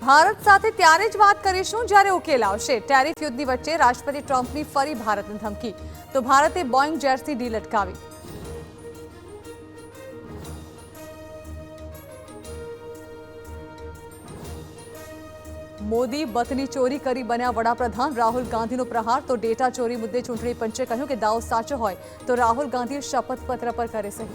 ભારત સાથે ત્યારે જ વાત કરીશું જ્યારે ઉકેલ આવશે। ટેરિફ યુદ્ધની વચ્ચે રાષ્ટ્રપતિ ટ્રમ્પની ફરી ભારતને ધમકી, તો ભારતે બોઇંગ જેટ્સની ડીલ અટકાવી। મોદી બથની ચોરી કરી બન્યા વડાપ્રધાન, રાહુલ ગાંધીનો પ્રહાર, તો ડેટા ચોરી મુદ્દે ચૂંટણી પંચે કહ્યું કે દાવો સાચો હોય તો રાહુલ ગાંધી શપથપત્ર પર કરે સહી।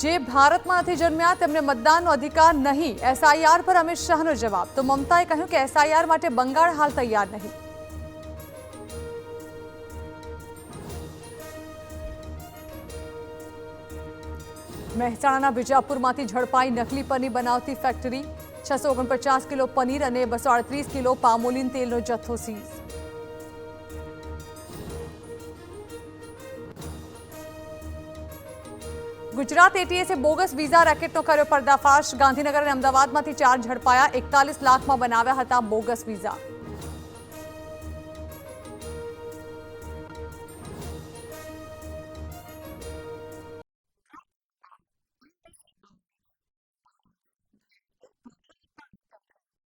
જે ભારતમાં નથી જન્મ્યા તેમને મતદાનનો અધિકાર નહીં, એસઆઈઆર પર અમિત શાહનો જવાબ, તો મમતાએ કહ્યું કે એસઆઈઆર માટે બંગાળ હાલ તૈયાર નહીં। મહેસાણાના બીજાપુરમાંથી ઝડપાઈ નકલી પનીર બનાવતી ફેક્ટરી, 649 કિલો પનીર અને 238 કિલો પામોલીન તેલનો જથ્થો સીઝ। ગુજરાત એટીએસે બોગસ વિઝા રેકેટનો કર્યો પર્દાફાશ, ગાંધીનગર અને અમદાવાદમાંથી 4 ઝડપાયા, 41 લાખમાં બનાવ્યા હતા બોગસ વિઝા।